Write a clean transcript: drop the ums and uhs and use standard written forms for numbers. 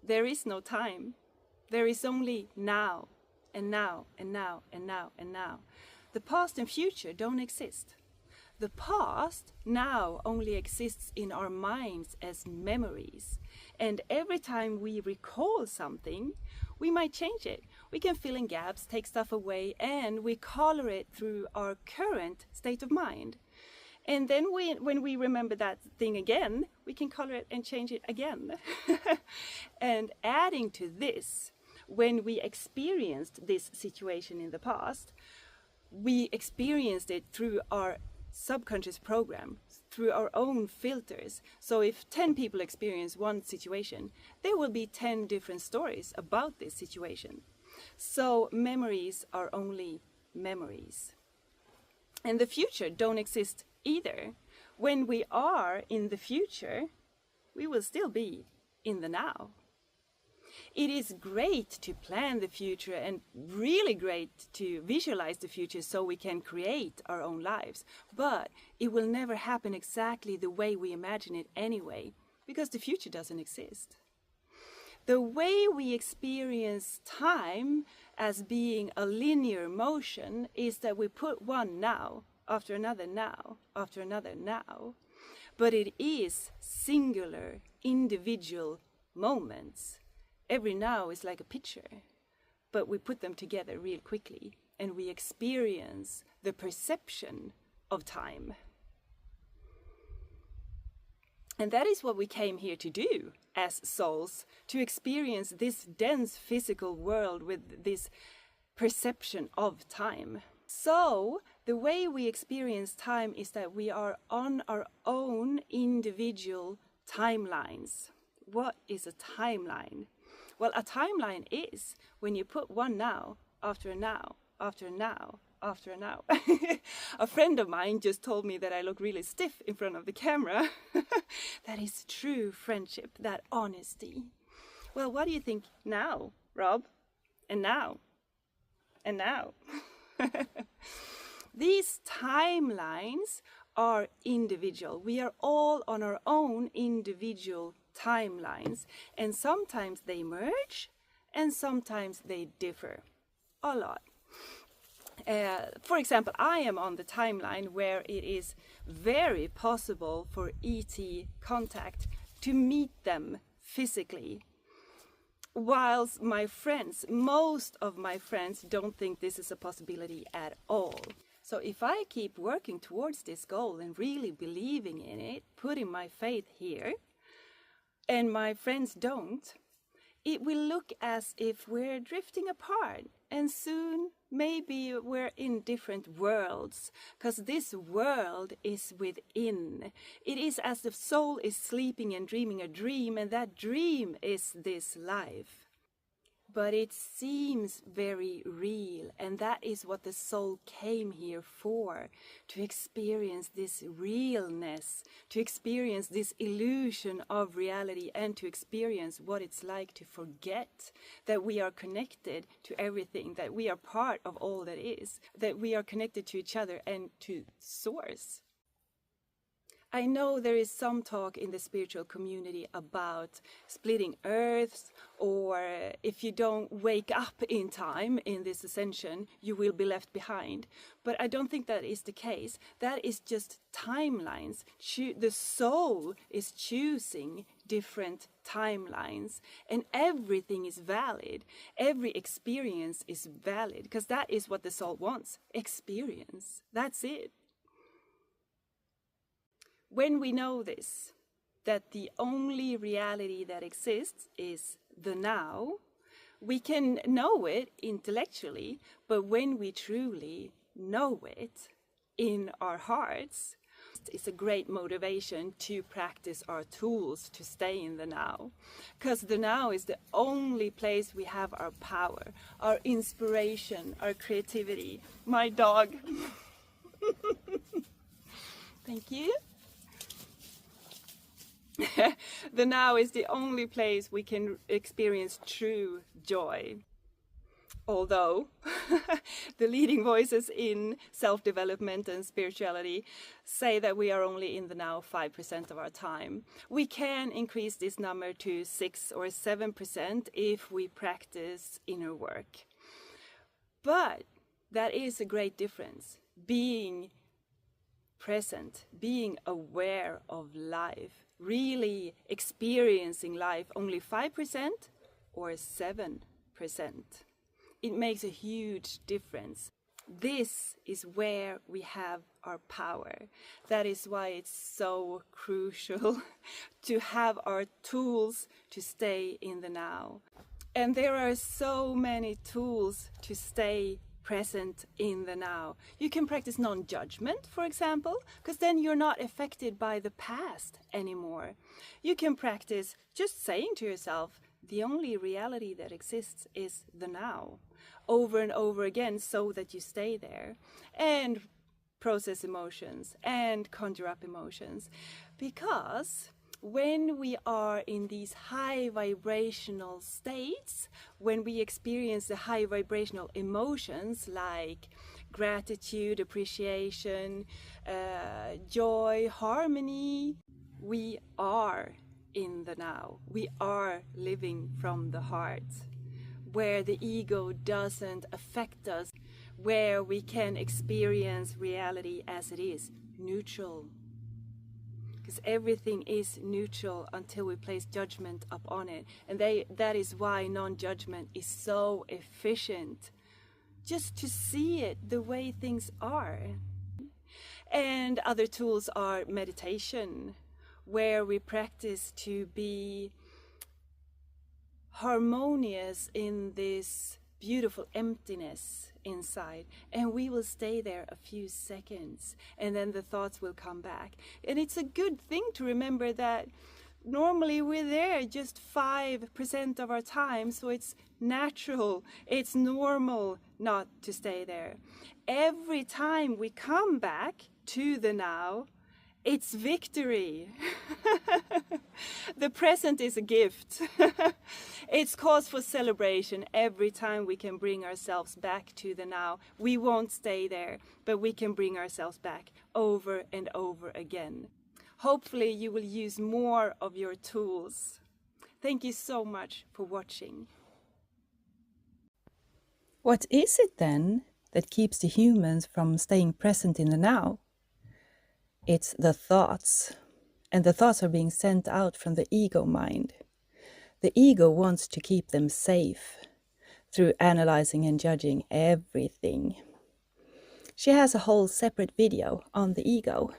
there is no time. There is only now, and now, and now, and now, and now. The past and future don't exist. The past now only exists in our minds as memories. And every time we recall something, we might change it. We can fill in gaps, take stuff away, and we color it through our current state of mind. And then when we remember that thing again, we can color it and change it again. And adding to this, when we experienced this situation in the past, we experienced it through our subconscious program, through our own filters. So if 10 people experience one situation, there will be 10 different stories about this situation. So memories are only memories. And the future don't exist either. When we are in the future, we will still be in the now. It is great to plan the future and really great to visualize the future so we can create our own lives. But it will never happen exactly the way we imagine it anyway, because the future doesn't exist. The way we experience time as being a linear motion is that we put one now after another now after another now. But it is singular, individual moments. Every now is like a picture, but we put them together real quickly and we experience the perception of time. And that is what we came here to do as souls, to experience this dense physical world with this perception of time. So the way we experience time is that we are on our own individual timelines. What is a timeline? Well, a timeline is when you put one now after a now, after a now, after a now. A friend of mine just told me that I look really stiff in front of the camera. That is true friendship, that honesty. Well, what do you think now, Rob? And now? And now? These timelines are individual. We are all on our own individual timelines, and sometimes they merge and sometimes they differ a lot. For example, I am on the timeline where it is very possible for ET contact to meet them physically, whilst my friends, most of my friends, don't think this is a possibility at all. So if I keep working towards this goal and really believing in it, putting my faith here, and my friends don't, it will look as if we're drifting apart, and soon maybe we're in different worlds, because this world is within. It is as if soul is sleeping and dreaming a dream, and that dream is this life. But it seems very real, and that is what the soul came here for, to experience this realness, to experience this illusion of reality, and to experience what it's like to forget that we are connected to everything, that we are part of all that is, that we are connected to each other and to Source. I know there is some talk in the spiritual community about splitting earths, or if you don't wake up in time in this ascension, you will be left behind. But I don't think that is the case. That is just timelines. The soul is choosing different timelines, and everything is valid. Every experience is valid, because that is what the soul wants. Experience. That's it. When we know this, that the only reality that exists is the now, we can know it intellectually, but when we truly know it in our hearts, it's a great motivation to practice our tools to stay in the now. Because the now is the only place we have our power, our inspiration, our creativity. My dog. Thank you. The now is the only place we can experience true joy. although the leading voices in self-development and spirituality say that we are only in the now 5% of our time. We can increase this number to 6 or 7% if we practice inner work. But that is a great difference. Being present, being aware of life, really experiencing life, only 5% or 7%. It makes a huge difference. This is where we have our power. That is why it's so crucial to have our tools to stay in the now. And there are so many tools to stay present in the now. You can practice non-judgment, for example, because then you're not affected by the past anymore. You can practice just saying to yourself, the only reality that exists is the now, over and over again, so that you stay there and process emotions and conjure up emotions. Because when we are in these high vibrational states, when we experience the high vibrational emotions like gratitude, appreciation, joy, harmony, we are in the now. We are living from the heart, where the ego doesn't affect us, where we can experience reality as it is, neutral. Because everything is neutral until we place judgment upon it. And that is why non-judgment is so efficient. Just to see it the way things are. And other tools are meditation, where we practice to be harmonious in this beautiful emptiness inside, and we will stay there a few seconds and then the thoughts will come back. And it's a good thing to remember that normally we're there just 5% of our time, so it's natural, it's normal not to stay there. Every time we come back to the now, it's victory. The present is a gift. It's cause for celebration every time we can bring ourselves back to the now. We won't stay there, but we can bring ourselves back over and over again. Hopefully you will use more of your tools. Thank you so much for watching. What is it then that keeps the humans from staying present in the now? It's the thoughts, and the thoughts are being sent out from the ego mind. The ego wants to keep them safe through analyzing and judging everything. She has a whole separate video on the ego.